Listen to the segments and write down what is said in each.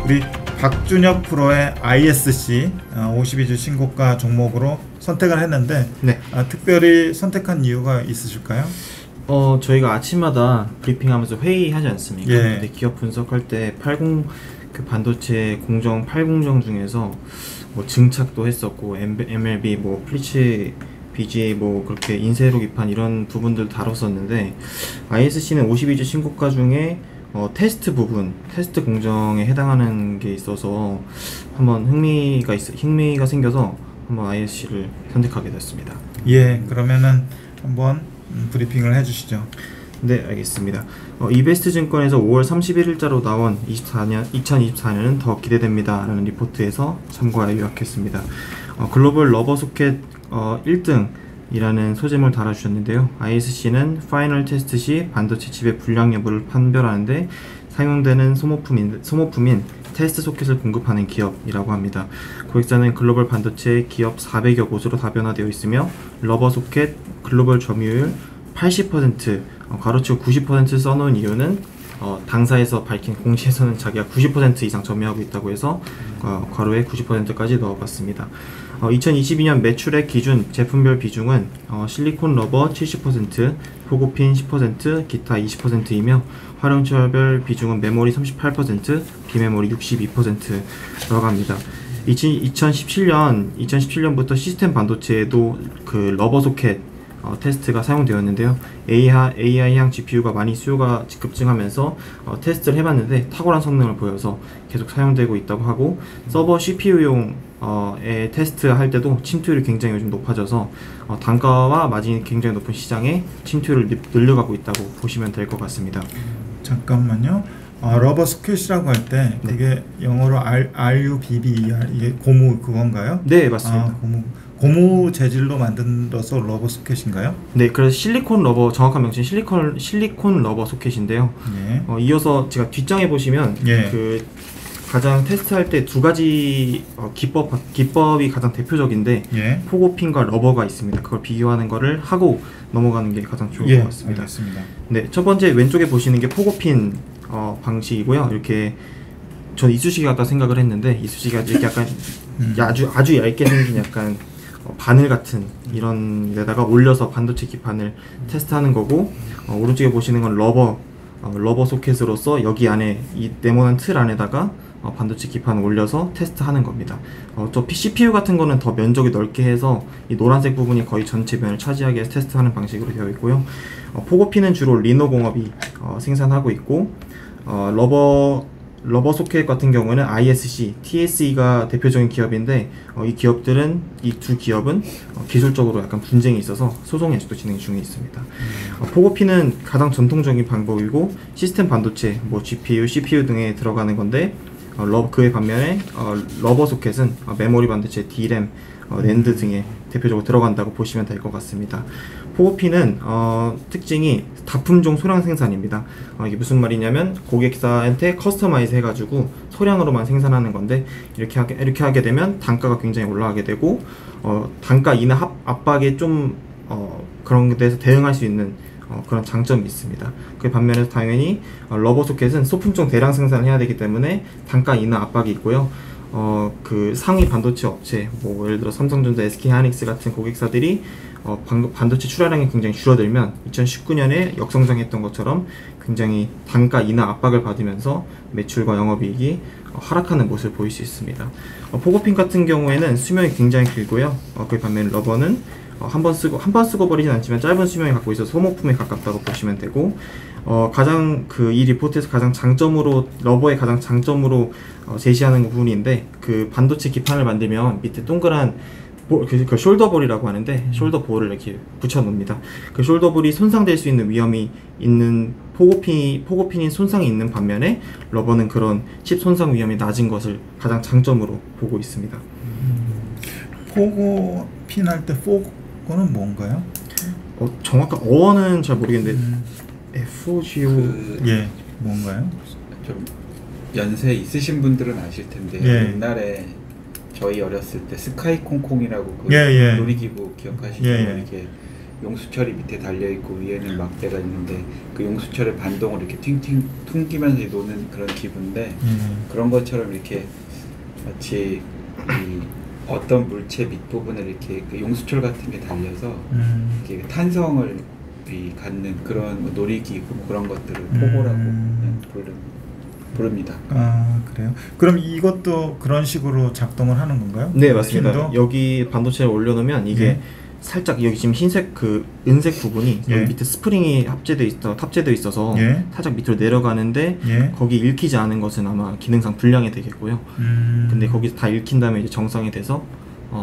우리 박준혁 프로의 ISC 52주 신고가 종목으로 선택을 했는데 네. 특별히 선택한 이유가 있으실까요? 저희가 아침마다 브리핑하면서 회의하지 않습니까? 예. 근데 기업 분석할 때 그 반도체 공정 8공정 중에서 뭐 증착도 했었고 MLB 뭐 플리츠 BGA 뭐 그렇게 인쇄로 기판 이런 부분들 다뤘었는데 ISC는 52주 신고가 중에 테스트 부분, 테스트 공정에 해당하는 게 있어서 한번 흥미가 생겨서 한번 ISC를 선택하게 됐습니다. 예, 그러면은 한번 브리핑을 해주시죠. 네, 알겠습니다. 이베스트 증권에서 5월 31일자로 나온 2024년은 더 기대됩니다 라는 리포트에서 참고하여 요약했습니다. 글로벌 러버 소켓 1등 이라는 소제목을 달아주셨는데요. ISC는 파이널 테스트 시 반도체 칩의 불량 여부를 판별하는데 사용되는 소모품인 테스트 소켓을 공급하는 기업이라고 합니다. 고객사는 글로벌 반도체 기업 400여 곳으로 다변화되어 있으며 러버 소켓 글로벌 점유율 80%, 가로치고 90% 써놓은 이유는 당사에서 밝힌 공시에서는 자기가 90% 이상 점유하고 있다고 해서 괄호에 90%까지 넣어봤습니다. 2022년 매출액 기준 제품별 비중은 실리콘 러버 70%, 포고핀 10%, 기타 20%이며 활용처별 비중은 메모리 38%, 비메모리 62% 들어갑니다. 2017년부터 시스템 반도체에도 그 러버 소켓 테스트가 사용되었는데요. AI향 GPU가 많이 수요가 급증하면서 테스트를 해봤는데 탁월한 성능을 보여서 계속 사용되고 있다고 하고 서버 CPU용 테스트 할 때도 침투율이 굉장히 요즘 높아져서 단가와 마진이 굉장히 높은 시장에 침투율을 늘려가고 있다고 보시면 될 것 같습니다. 잠깐만요. 러버 소켓이라고 할 때 네. 그게 영어로 RUBBER 이게 고무 그건가요? 네, 맞습니다. 고무 재질로 만들어서 러버 소켓인가요? 네, 그래서 실리콘 러버, 정확한 명칭 실리콘 러버 소켓인데요. 예. 이어서 제가 뒷장에 보시면 예. 그 가장 테스트할 때 두 가지 기법이 가장 대표적인데 예. 포고핀과 러버가 있습니다. 그걸 비교하는 거를 하고 넘어가는 게 가장 좋을 것 같습니다. 알겠습니다. 네, 첫 번째 왼쪽에 보시는 게 포고핀 방식이고요. 이렇게 전 이쑤시개 같다 생각을 했는데 이쑤시개가 이렇게 약간 아주 얇게 생긴 약간 바늘 같은 이런 데다가 올려서 반도체 기판을 테스트하는 거고, 오른쪽에 보시는 건 러버 소켓으로서 여기 안에 이 네모난 틀 안에다가 반도체 기판을 올려서 테스트하는 겁니다. 저 CPU 같은 거는 더 면적이 넓게 해서 이 노란색 부분이 거의 전체 면을 차지하게 해서 테스트하는 방식으로 되어 있고요. 포고핀은 주로 리노공업이 생산하고 있고, 러버 소켓 같은 경우는 ISC, TSE가 대표적인 기업인데 이 두 기업은 기술적으로 약간 분쟁이 있어서 소송이 아직도 진행 중에 있습니다. 포고핀은 가장 전통적인 방법이고 시스템 반도체, 뭐 GPU, CPU 등에 들어가는 건데 그에 반면에 러버 소켓은 메모리 반도체, DRAM, 낸드 등에 대표적으로 들어간다고 보시면 될 것 같습니다. 포고핀은 특징이 다품종 소량 생산입니다. 이게 무슨 말이냐면 고객사한테 커스터마이즈 해가지고 소량으로만 생산하는 건데 이렇게 하게 되면 단가가 굉장히 올라가게 되고 단가 인하 압박에 좀 그런 데서 대응할 수 있는 그런 장점이 있습니다. 그 반면에 당연히 러버 소켓은 소품종 대량 생산을 해야 되기 때문에 단가 인하 압박이 있고요. 그 상위 반도체 업체, 뭐 예를 들어 삼성전자, SK하이닉스 같은 고객사들이 반도체 출하량이 굉장히 줄어들면 2019년에 역성장했던 것처럼 굉장히 단가 인하 압박을 받으면서 매출과 영업이익이 하락하는 모습을 보일 수 있습니다. 포고핀 같은 경우에는 수명이 굉장히 길고요. 그 반면 러버는 한 번 쓰고 버리진 않지만 짧은 수명을 갖고 있어서 소모품에 가깝다고 보시면 되고, 가장 이 리포트에서 러버의 가장 장점으로 제시하는 부분인데, 그 반도체 기판을 만들면 밑에 동그란 그 숄더볼이라고 하는데 숄더볼을 이렇게 붙여 놓습니다. 그 숄더볼이 손상될 수 있는 위험이 있는 포고핀이 손상이 있는 반면에 러버는 그런 칩 손상 위험이 낮은 것을 가장 장점으로 보고 있습니다. 포고핀 할 때 포고는 뭔가요? 정확한 어원은 잘 모르겠는데 FOGO 예, 뭔가요? 좀 연세 있으신 분들은 아실 텐데 예. 옛날에 저희 어렸을 때 스카이 콩콩이라고 그 예. 놀이기구 기억하시죠? 예. 이렇게 용수철이 밑에 달려 있고 위에는 막대가 있는데 그 용수철의 반동을 이렇게 튕튕 튕기면서 노는 그런 기분인데 그런 것처럼 이렇게 마치 이 어떤 물체 밑부분을 이렇게 그 용수철 같은 게 달려서 이렇게 탄성을 갖는 그런 뭐 놀이기구 뭐 그런 것들을 포고라고 부릅니다. 아, 그래요? 그럼 이것도 그런 식으로 작동을 하는 건가요? 네, 맞습니다. 힘도? 여기 반도체를 올려놓으면 이게 예. 살짝 여기 지금 흰색 그 은색 부분이 예. 여기 밑에 스프링이 탑재되어 있어서 예. 살짝 밑으로 내려가는데 예. 거기 읽히지 않은 것은 아마 기능상 불량이 되겠고요. 근데 거기서 다 읽힌 다음에 이제 정상이 돼서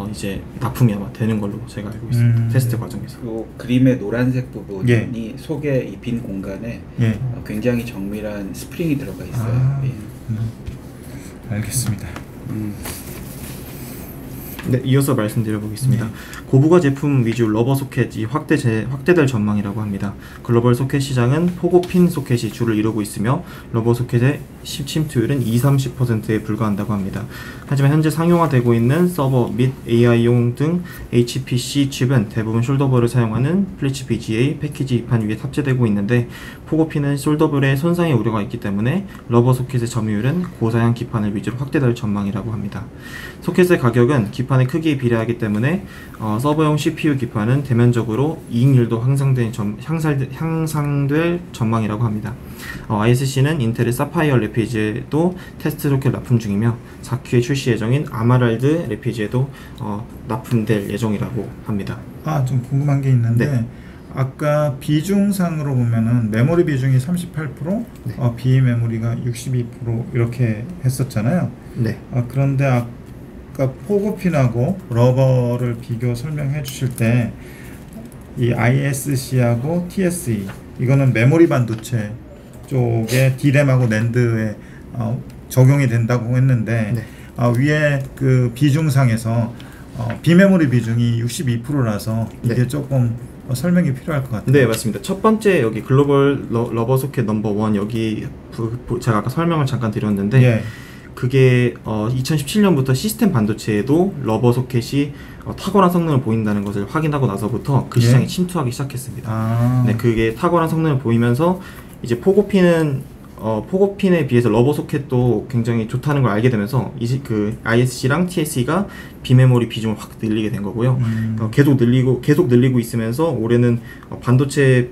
이제 납품이 아마 되는 걸로 제가 알고 있습니다. 테스트 과정에서. 그 그림의 노란색 부분이 예. 속에 이 빈 공간에 예. 굉장히 정밀한 스프링이 들어가 있어요. 아, 예. 알겠습니다. 네, 이어서 말씀드려보겠습니다. 고부가 제품 위주 러버 소켓이 확대될 전망이라고 합니다. 글로벌 소켓 시장은 포고핀 소켓이 주를 이루고 있으며 러버 소켓의 침투율은 20-30%에 불과한다고 합니다. 하지만 현재 상용화되고 있는 서버 및 AI용 등 HPC 칩은 대부분 숄더볼을 사용하는 플리츠 BGA 패키지 입판 위에 탑재되고 있는데 포고핀은 숄더볼에 손상의 우려가 있기 때문에 러버 소켓의 점유율은 고사양 기판을 위주로 확대될 전망이라고 합니다. 소켓의 가격은 기판의 크기에 비례하기 때문에 서버용 CPU 기판은 대면적으로 이익률도 향상될 전망이라고 합니다. ISC는 인텔의 사파이어 레피지에도 테스트 소켓 납품 중이며 4Q에 출시 예정인 아마랄드 레피지에도 납품될 예정이라고 합니다. 아, 좀 궁금한 게 있는데 네. 아까 비중상으로 보면은 메모리 비중이 38%, 네. 비메모리가 62% 이렇게 했었잖아요. 네. 그런데 아까 포고핀하고 러버를 비교 설명해 주실 때 이 ISC하고 TSE 이거는 메모리 반도체 쪽에 D램하고 낸드에 적용이 된다고 했는데 네. 위에 그 비중상에서 비메모리 비중이 62%라서 이게 네. 조금 설명이 필요할 것 같아요. 네, 맞습니다. 첫 번째 여기 글로벌 러버 소켓 넘버 1 여기 제가 아까 설명을 잠깐 드렸는데 예. 그게 2017년부터 시스템 반도체에도 러버 소켓이 탁월한 성능을 보인다는 것을 확인하고 나서부터 그 시장에 예. 침투하기 시작했습니다. 아. 네, 그게 탁월한 성능을 보이면서 이제 포고핀에 비해서 러버 소켓도 굉장히 좋다는 걸 알게 되면서 그 ISC랑 TSE가 비메모리 비중을 확 늘리게 된 거고요. 계속 늘리고 있으면서 올해는 반도체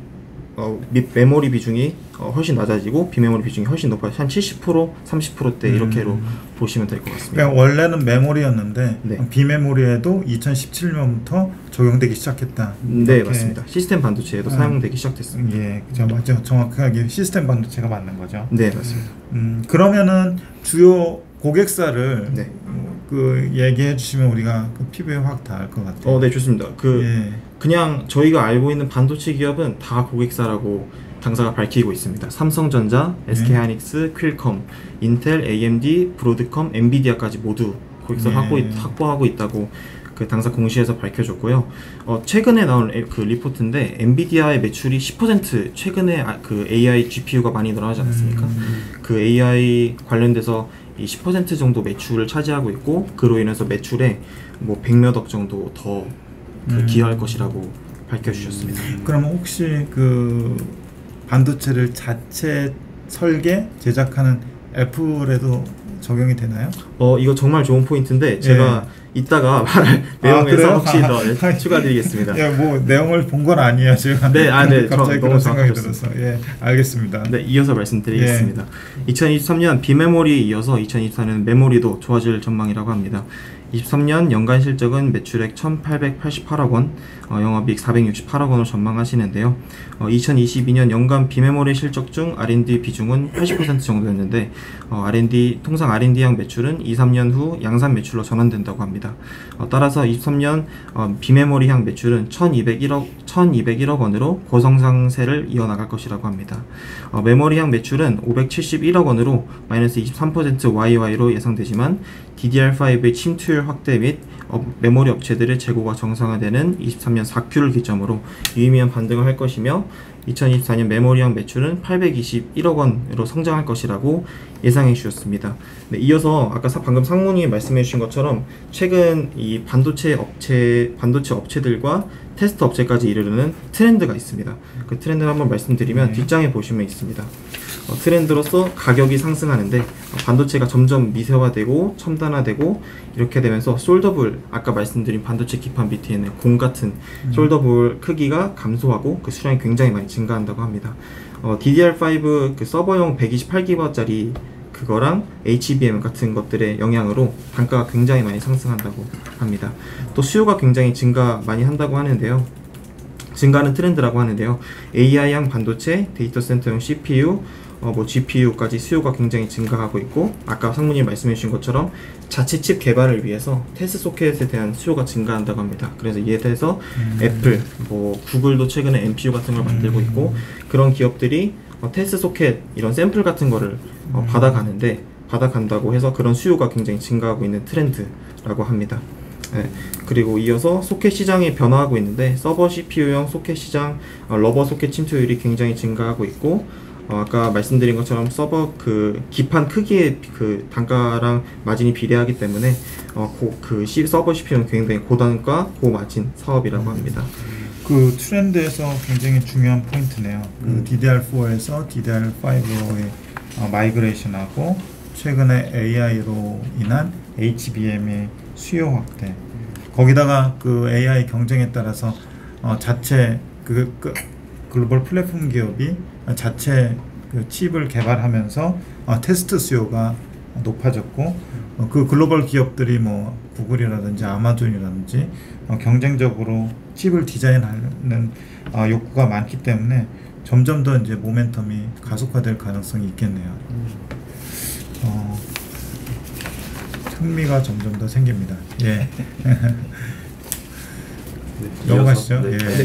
및 메모리 비중이 훨씬 낮아지고 비메모리 비중이 훨씬 높아요. 한 70%, 30%대 이렇게로 보시면 될 것 같습니다. 그러니까 원래는 메모리였는데 네. 비메모리에도 2017년부터 적용되기 시작했다. 네, 이렇게. 맞습니다. 시스템 반도체에도 사용되기 시작됐습니다. 예, 맞죠. 정확하게 시스템 반도체가 맞는 거죠. 네, 맞습니다. 그러면은 주요 고객사를 네. 그 얘기해 주시면 우리가 그 피부에 확 닿을 것 같아요. 네, 좋습니다. 예. 그냥 저희가 알고 있는 반도체 기업은 다 고객사라고 당사가 밝히고 있습니다. 삼성전자, SK하이닉스, 퀼컴, 인텔, AMD, 브로드컴, 엔비디아까지 모두 고객사 확보하고 있다고 그 당사 공시에서 밝혀줬고요. 최근에 나온 그 리포트인데 엔비디아의 매출이 10% 최근에 그 AI GPU가 많이 늘어나지 않았습니까? 그 AI 관련돼서 이 10% 정도 매출을 차지하고 있고 그로 인해서 매출에 뭐 100몇억 정도 더 기여할 것이라고 밝혀주셨습니다. 그러면 혹시 그 반도체를 자체 설계, 제작하는 애플에도 적용이 되나요? 이거 정말 좋은 포인트인데 제가 이따가 말할 내용에서 혹시 더 추가드리겠습니다. 예, 뭐 내용을 본 건 아니에요, 제가. 네, 갑자기 그런 생각이 들어서. 예, 알겠습니다. 네, 이어서 말씀드리겠습니다. 2023년 비메모리에 이어서 2024년 메모리도 좋아질 전망이라고 합니다. 23년 연간 실적은 매출액 1,888억 원, 영업이익 468억 원을 전망하시는데요. 2022년 연간 비메모리 실적 중 R&D 비중은 80% 정도였는데 통상 R&D향 매출은 2-3년 후 양산 매출로 전환된다고 합니다. 따라서 23년 비메모리향 매출은 1,201억 원으로 고성장세를 이어나갈 것이라고 합니다. 메모리향 매출은 571억 원으로 마이너스 23% YY로 예상되지만 DDR5의 침투율 확대 및 메모리 업체들의 재고가 정상화되는 23년 4Q를 기점으로 유의미한 반등을 할 것이며 2024년 메모리형 매출은 821억 원으로 성장할 것이라고 예상해 주셨습니다. 네, 이어서 아까 방금 상무님이 말씀해 주신 것처럼 최근 이 반도체 업체들과 테스트 업체까지 이르르는 트렌드가 있습니다. 그 트렌드를 한번 말씀드리면 뒷장에 보시면 있습니다. 트렌드로서 가격이 상승하는데 반도체가 점점 미세화되고 첨단화되고 이렇게 되면서 솔더볼, 아까 말씀드린 반도체 기판 밑에 있는 공 같은 솔더볼 크기가 감소하고 그 수량이 굉장히 많이 증가한다고 합니다. DDR5 그 서버용 128GB짜리 그거랑 HBM 같은 것들의 영향으로 단가가 굉장히 많이 상승한다고 합니다. 또 수요가 굉장히 증가 많이 한다고 하는데요. 증가하는 트렌드라고 하는데요. AI형 반도체, 데이터 센터용 CPU, GPU까지 수요가 굉장히 증가하고 있고, 아까 상무님 말씀해 주신 것처럼 자체 칩 개발을 위해서 테스트 소켓에 대한 수요가 증가한다고 합니다. 그래서 이에 대해서 애플, 구글도 최근에 NPU 같은 걸 만들고 있고, 그런 기업들이 테스트 소켓 이런 샘플 같은 거를 받아간다고 해서 그런 수요가 굉장히 증가하고 있는 트렌드라고 합니다. 네. 그리고 이어서 소켓 시장이 변화하고 있는데, 서버 CPU용 소켓 시장 러버 소켓 침투율이 굉장히 증가하고 있고, 아까 말씀드린 것처럼 서버 그 기판 크기의 그 단가랑 마진이 비례하기 때문에 서버 CPU는 굉장히 고단가 고마진 사업이라고 합니다. 그 트렌드에서 굉장히 중요한 포인트네요. 그 DDR4에서 DDR5로의 마이그레이션하고 최근에 AI로 인한 HBM의 수요 확대. 거기다가 그 AI 경쟁에 따라서 자체 글로벌 플랫폼 기업이 자체 그 칩을 개발하면서 테스트 수요가 높아졌고, 그 글로벌 기업들이 뭐 구글이라든지 아마존이라든지 경쟁적으로 칩을 디자인하는 욕구가 많기 때문에 점점 더 이제 모멘텀이 가속화될 가능성이 있겠네요. 흥미가 점점 더 생깁니다. 예. 넘어가시죠.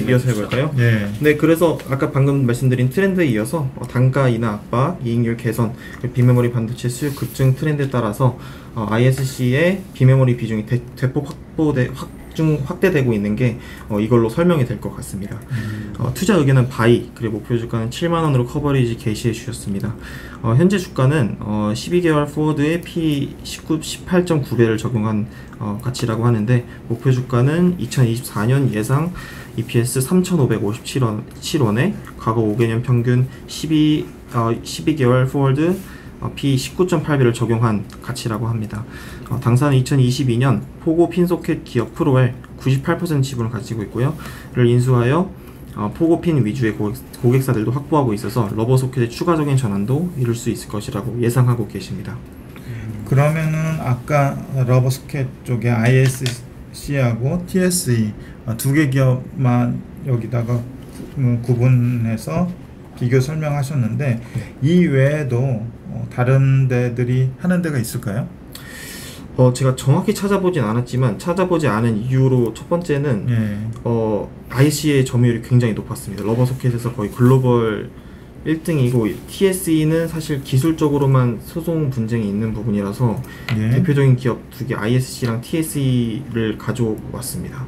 이어서 해볼까요? 예. 네, 그래서 아까 방금 말씀드린 트렌드에 이어서 단가 인하 압박, 이익률 개선, 비메모리 반도체 수요 급증 트렌드에 따라서 ISC의 비메모리 비중이 대폭 확대되고 있는 게 이걸로 설명이 될 것 같습니다. 투자 의견은 바이, 그리고 목표 주가는 7만원으로 커버리지 게시해 주셨습니다. 현재 주가는 12개월 포워드에 P 18.9배를 적용한 가치라고 하는데, 목표 주가는 2024년 예상 EPS 3,557원에 과거 5개년 평균 12개월 포워드 P 19.8배를 적용한 가치라고 합니다. 당사는 2022년 포고 핀소켓 기업 프로웰 98% 지분을 가지고 있고요. 를 인수하여 포고 핀 위주의 고객사들도 확보하고 있어서 러버 소켓의 추가적인 전환도 이룰 수 있을 것이라고 예상하고 계십니다. 그러면은 아까 러버 소켓 쪽에 ISC하고 TSE 두 개 기업만 여기다가 구분해서 비교 설명하셨는데, 이 외에도 다른 데들이 하는 데가 있을까요? 제가 정확히 찾아보진 않았지만, 찾아보지 않은 이유로 첫 번째는 IC의 점유율이 굉장히 높았습니다. 러버 소켓에서 거의 글로벌 1등이고, TSE는 사실 기술적으로만 소송 분쟁이 있는 부분이라서 대표적인 기업 두 개 ISC랑 TSE를 가져왔습니다.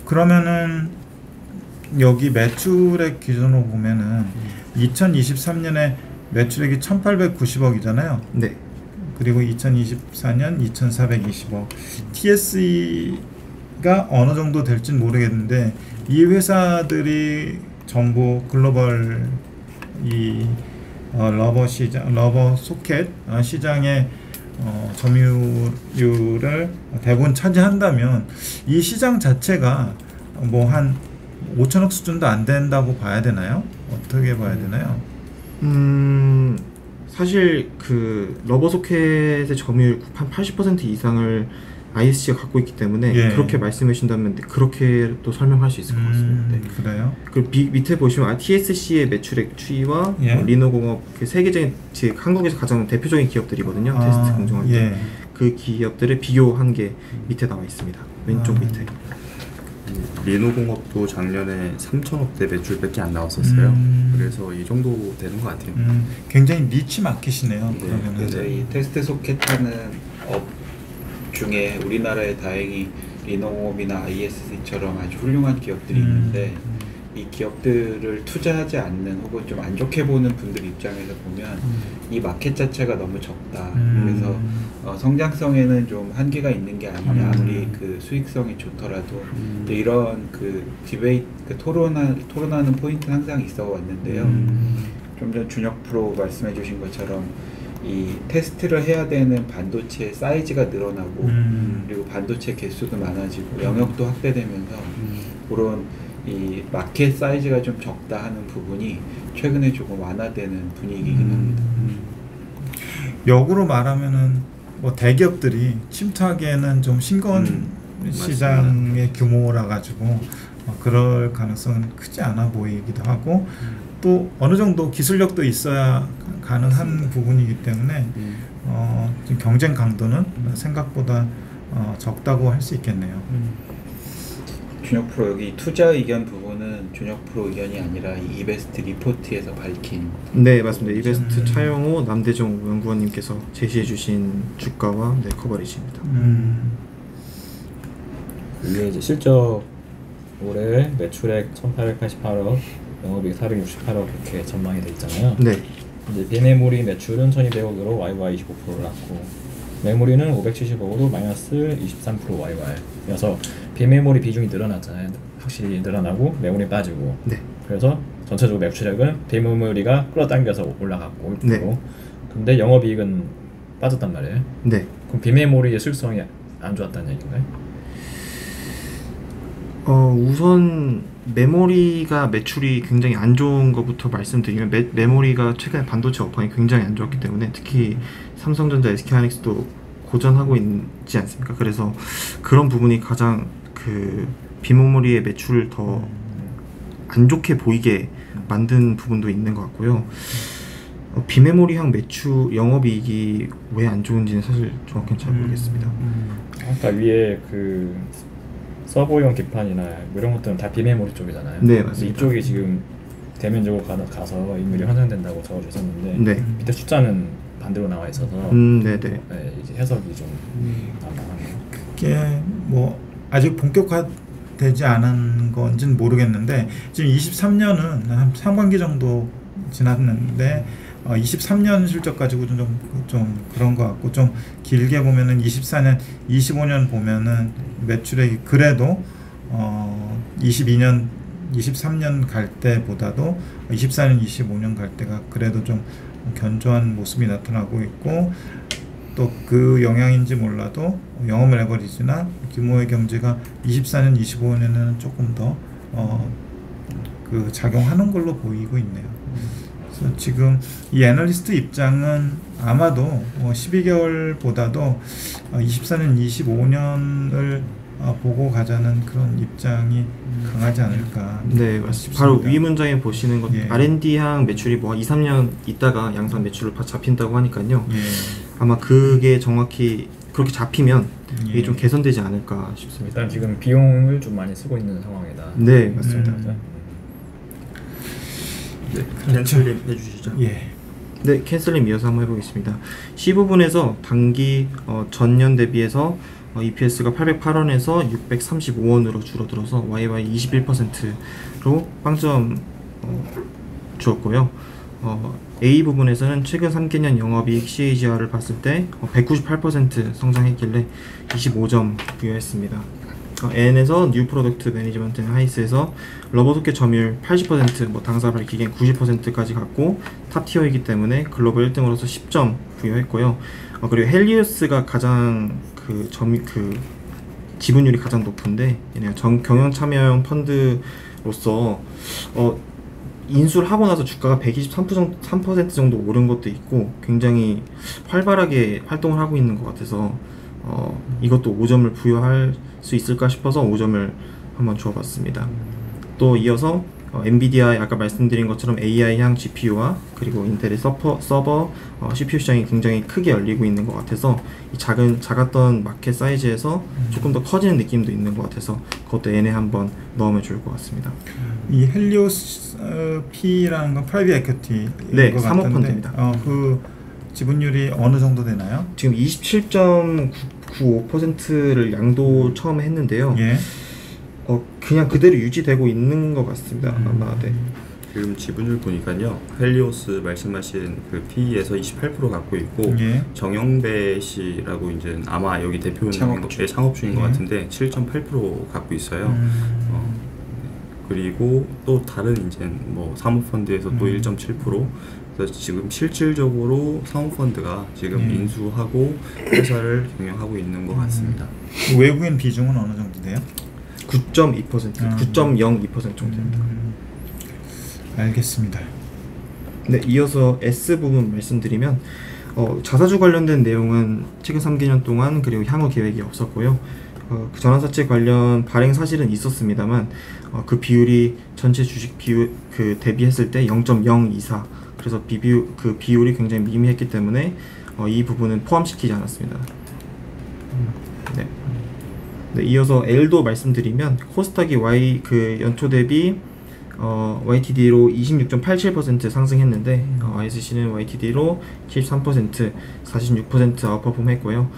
그러면은 여기 매출액 기준으로 보면은 2023년에 매출액이 1,890억이잖아요. 네. 그리고 2024년 2,420억. TSE가 어느 정도 될진 모르겠는데, 이 회사들이 전부 글로벌 러버 시장, 러버 소켓 시장의 점유율을 대부분 차지한다면 이 시장 자체가 뭐 한 5천억 수준도 안 된다고 봐야 되나요? 어떻게 봐야 되나요? 사실 그 러버 소켓의 점유율 한 80% 이상을 ISC가 갖고 있기 때문에 그렇게 말씀해 주신다면 그렇게 또 설명할 수 있을 것 같습니다. 네. 그래요? 그리고 밑에 보시면 TSC의 매출액 추이와 리노공업 그 세계적인 즉 한국에서 가장 대표적인 기업들이거든요. 테스트 공정할 때. 그 기업들을 비교한 게 밑에 나와 있습니다. 왼쪽 밑에. 리노공업도 작년에 3천억대 매출밖에 안 나왔었어요. 그래서 이 정도 되는 것 같아요. 굉장히 니치 마켓이네요. 그러면은. 그래서 이 테스트 소켓 하는 업 중에 우리나라에 다행히 리노공업이나 ISC처럼 아주 훌륭한 기업들이 있는데, 이 기업들을 투자하지 않는 혹은 좀 안 좋게 보는 분들 입장에서 보면 이 마켓 자체가 너무 적다. 그래서 성장성에는 좀 한계가 있는 게 아니냐. 아무리 그 수익성이 좋더라도 또 이런 그 디베이트, 그 토론하는 포인트는 항상 있어 왔는데요. 좀 전 준혁 프로 말씀해주신 것처럼 이 테스트를 해야 되는 반도체 사이즈가 늘어나고 그리고 반도체 개수도 많아지고 영역도 확대되면서 그런 이 마켓 사이즈가 좀 적다 하는 부분이 최근에 조금 완화되는 분위기이긴 합니다. 역으로 말하면은 뭐 대기업들이 침투하기에는 좀 싱거운 시장의 규모라 가지고 그럴 가능성은 크지 않아 보이기도 하고 또 어느 정도 기술력도 있어야 가능한 부분이기 때문에 지금 경쟁 강도는 생각보다 적다고 할 수 있겠네요. 준혁 프로 여기 투자 의견 부분은 준혁 프로 의견이 아니라 이 이베스트 리포트에서 밝힌. 네, 맞습니다. 이베스트 차영호 남대정 연구원님께서 제시해주신 주가와 커버리지입니다. 이게 이제 실적 올해 매출액 1,888억, 영업이익 468억 이렇게 전망이 돼 있잖아요. 네. 이제 비메모리 매출은 1,200억으로 YY 25% 올랐고, 메모리는 570억으로 마이너스 23% YY. 그래서 비메모리 비중이 늘어났잖아요. 확실히 늘어나고 메모리 빠지고. 네. 그래서 전체적으로 매출액은 비메모리가 끌어당겨서 올라갔고 1%. 네. 근데 영업이익은 빠졌단 말이에요. 네. 그럼 비메모리의 수익성이 안 좋았다는 얘기인가요? 우선 메모리가 매출이 굉장히 안 좋은 것부터 말씀드리면 메모리가 최근에 반도체 업황이 굉장히 안 좋았기 때문에 특히 삼성전자, SK하이닉스도 고전하고 있지 않습니까? 그래서 그런 부분이 가장 그 비메모리의 매출을 더 안 좋게 보이게 만든 부분도 있는 것 같고요. 비메모리향 매출 영업이익이 왜 안 좋은지는 사실 정확히는 잘 모르겠습니다. 아까 위에 그 서버용 기판이나 이런 것들은 다 비메모리 쪽이잖아요. 네, 맞습니다. 이쪽이 지금 대면적으로 가서 인물이 환산된다고 적어주셨는데 네. 밑에 숫자는 반대로 나와 있어서 네네. 네, 이제 해석이 좀 난감하네요. 그게 뭐 아직 본격화되지 않은 건지는 모르겠는데 지금 23년은 한 상반기 정도 지났는데 23년 실적 가지고 좀 그런 것 같고 좀 길게 보면은 24년, 25년 보면은 매출액이 그래도 22년, 23년 갈 때보다도 24년, 25년 갈 때가 그래도 좀 견조한 모습이 나타나고 있고 또 그 영향인지 몰라도 영업 레버리지나 규모의 경제가 24년, 25년에는 조금 더 그 작용하는 걸로 보이고 있네요. 그래서 지금 이 애널리스트 입장은 아마도 12개월보다도 24년, 25년을 보고 가자는 그런 입장이 강하지 않을까. 네, 맞습니다. 바로 위 문장에 보시는 것, R&D향 매출이 뭐 2, 3년 있다가 양산 매출을 잡힌다고 하니까요. 아마 그게 정확히 그렇게 잡히면 이게 좀 개선되지 않을까 싶습니다. 일단 지금 비용을 좀 많이 쓰고 있는 상황이다. 네, 맞습니다. 네, 캔슬님 해주시죠. 네, 캔슬님 이어서 한번 해보겠습니다. C 부분에서 단기 전년 대비해서 EPS가 808원에서 635원으로 줄어들어서 YY 21%로 빵점 주었고요. A 부분에서는 최근 3개년 영업이익 CAGR을 봤을 때 198% 성장했길래 25점 부여했습니다. N에서 뉴 프로덕트 매니지먼트 하이스에서 러버 소켓 점유율 80%, 뭐 당사 밝히기엔 90%까지 갔고 탑티어이기 때문에 글로벌 1등으로서 10점 부여했고요. 그리고 헬리우스가 가장 그 지분율이 가장 높은데 얘네가 경영 참여형 펀드로서 인수를 하고 나서 주가가 123% 정도 오른 것도 있고 굉장히 활발하게 활동을 하고 있는 것 같아서 이것도 5점을 부여할 수 있을까 싶어서 5점을 한번 주어봤습니다. 또 이어서 엔비디아 아까 말씀드린 것처럼 AI향 GPU와 그리고 인텔의 서버 CPU 시장이 굉장히 크게 열리고 있는 것 같아서 이 작았던 마켓 사이즈에서 조금 더 커지는 느낌도 있는 것 같아서 그것도 N에 한번 넣으면 좋을 것 같습니다. 이 헬리오스 P라는 건 프라이빗 에퀴티 네, 3억 펀드입니다. 그 지분율이 어느 정도 되나요? 지금 27.95%를 양도 처음에 했는데요. 그냥 그대로 유지되고 있는 것 같습니다. 아마 네. 지금 지분율 보니까요. 헬리오스 말씀하신 그 PE에서 28% 갖고 있고 예. 정영배 씨라고 이제 아마 여기 대표는 창업주인 것 같은데 7.8% 갖고 있어요. 그리고 또 다른 이제 뭐 사모펀드에서 또 1.7%. 그래서 지금 실질적으로 사모펀드가 지금 인수하고 회사를 경영하고 있는 것 같습니다. 외국인 비중은 어느 정도 돼요? 9.2%, 9.02% 정도 됩니다. 알겠습니다. 네, 이어서 S 부분 말씀드리면 자사주 관련된 내용은 최근 3개년 동안 그리고 향후 계획이 없었고요. 그 전환사채 관련 발행 사실은 있었습니다만 그 비율이 전체 주식 비율 그 대비했을 때 0.024 그래서 그 비율이 굉장히 미미했기 때문에 이 부분은 포함시키지 않았습니다. 네. 네, 이어서 L도 말씀드리면 코스닥이 그 연초 대비 YTD로 26.87% 상승했는데 ISC는 YTD로 73%, 46% 아웃퍼폼 했고요.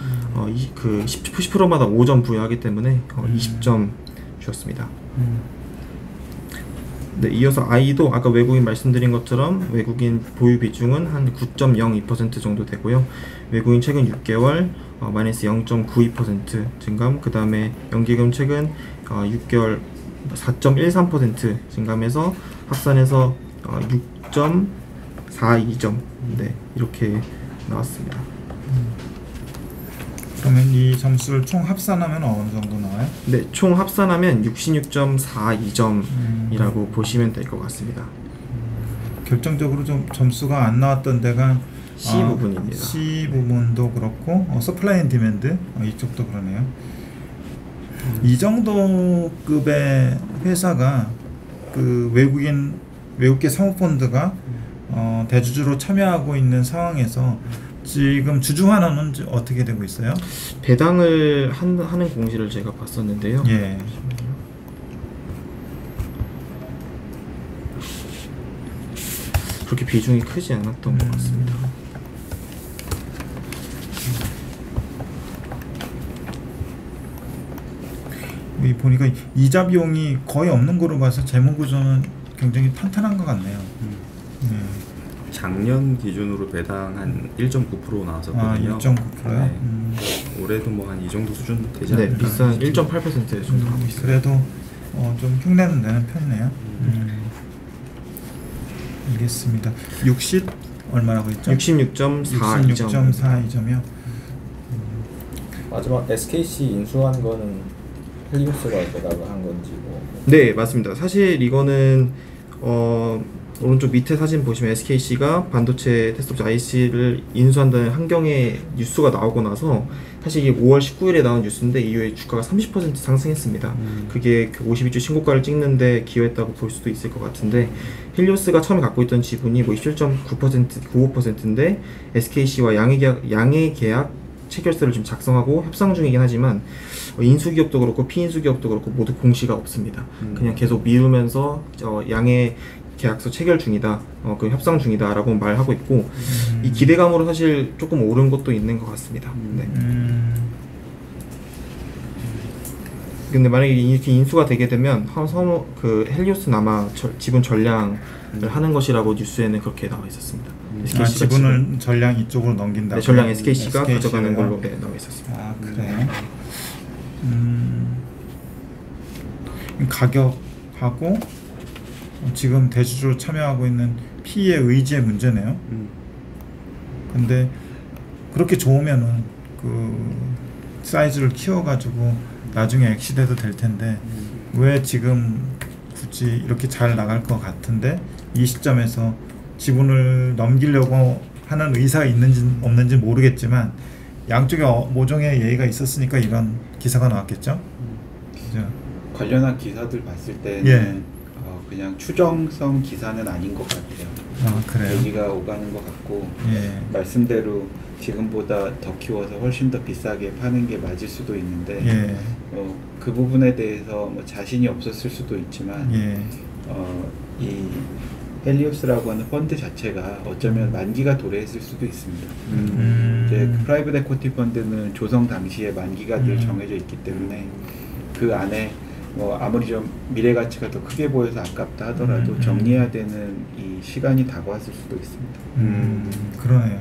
그 10%마다 5점 부여하기 때문에 20점 주었습니다. 네, 이어서 I도 아까 외국인 말씀드린 것처럼 외국인 보유 비중은 한 9.02% 정도 되고요. 외국인 최근 6개월 마이너스 0.92% 증감, 그 다음에 연기금 최근 6개월 4.13% 증감해서 합산해서 6.42점 네, 이렇게 나왔습니다. 그러면 이 점수를 총 합산하면 어느 정도 나와요? 네, 총 합산하면 66.42점이라고 보시면 될 것 같습니다. 결정적으로 좀 점수가 안 나왔던 데가 C 부분입니다. C 부분도 그렇고 서플라이 앤 디맨드 이쪽도 그러네요. 이 정도 급의 회사가 그 외국계 사모펀드가 대주주로 참여하고 있는 상황에서 지금 주주 환원은 어떻게 되고 있어요? 배당을 하는 공시를 제가 봤었는데요. 예. 그렇게 비중이 크지 않았던 것 같습니다. 여기 보니까 이자 비용이 거의 없는 거로 봐서 재무 구조는 굉장히 탄탄한 것 같네요. 네. 작년 기준으로 배당 한 1.9% 나왔었거든요. 1.9%요? 네. 올해도 뭐 한 이 정도 수준 되지 네, 않을까? 비싼 1.8% 정도 하고 있어요. 그래도 좀 흉내는 내는 편이네요. 알겠습니다. 60 얼마라고 했죠? 66.42점. 66.42점이요. 마지막 SKC 인수한 거는 헬리오스가 배당을 한 건지 뭐. 네, 맞습니다. 사실 이거는 오른쪽 밑에 사진 보시면 SKC가 반도체 테스트업체 IC를 인수한다는 한경의 뉴스가 나오고 나서 사실 이게 5월 19일에 나온 뉴스인데 이후에 주가가 30% 상승했습니다. 그게 그 52주 신고가를 찍는데 기여했다고 볼 수도 있을 것 같은데 헬리오스가 처음에 갖고 있던 지분이 뭐 27.9%, 95%인데 SKC와 양해 계약 체결서를 지금 작성하고 협상 중이긴 하지만 인수기업도 그렇고 피인수기업도 그렇고 모두 공시가 없습니다. 그냥 계속 미루면서 양해 계약서 체결 중이다, 그 협상 중이다라고 말하고 있고 이 기대감으로 사실 조금 오른 것도 있는 것 같습니다. 네. 근데 만약에 이렇게 인수가 되게 되면 그 헬리오스는 아마 지분 전량을 하는 것이라고 뉴스에는 그렇게 나와 있었습니다. 지분을 전량 이쪽으로 넘긴다. 네, 전량 SKC가 가져가는 걸로 나와 있었습니다. 아, 그래요? 가격하고 지금 대주주로 참여하고 있는 PE의 의지의 문제네요. 근데 그렇게 좋으면은 그 사이즈를 키워가지고 나중에 엑시드도 될 텐데 왜 지금 굳이 이렇게 잘 나갈 것 같은데 이 시점에서 지분을 넘기려고 하는 의사가 있는지 없는지 모르겠지만 양쪽에 모종의 예의가 있었으니까 이런 기사가 나왔겠죠. 그죠? 관련한 기사들 봤을 때는 예. 그냥 추정성 기사는 아닌 것 같아요. 아, 그래요? 얘기가 오가는 것 같고 예. 말씀대로 지금보다 더 키워서 훨씬 더 비싸게 파는 게 맞을 수도 있는데 예. 그 부분에 대해서 뭐 자신이 없었을 수도 있지만 예. 이 헬리오스라고 하는 펀드 자체가 어쩌면 만기가 도래했을 수도 있습니다. 이제 프라이빗 에코티 펀드는 조성 당시에 만기가 늘 정해져 있기 때문에 그 안에 뭐 아무리 좀 미래 가치가 더 크게 보여서 아깝다 하더라도 정리해야 되는 이 시간이 다가왔을 수도 있습니다. 그러네요.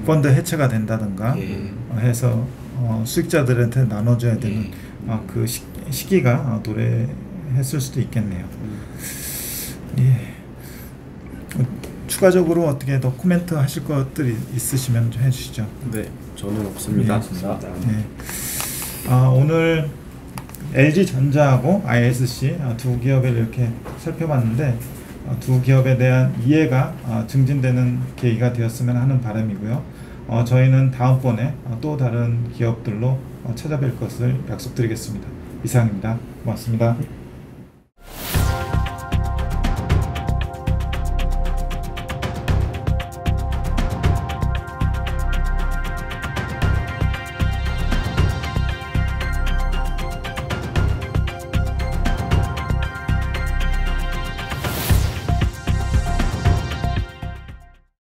펀드 해체가 된다든가 예. 해서 수익자들한테 나눠줘야 되는 그 시기가 도래했을 수도 있겠네요. 예. 추가적으로 어떻게 더 코멘트 하실 것들이 있으시면 좀 해주시죠. 네, 저는 없습니다. 네. 오늘 LG전자하고 ISC 두 기업을 이렇게 살펴봤는데 두 기업에 대한 이해가 증진되는 계기가 되었으면 하는 바람이고요. 저희는 다음번에 또 다른 기업들로 찾아뵐 것을 약속드리겠습니다. 이상입니다. 고맙습니다.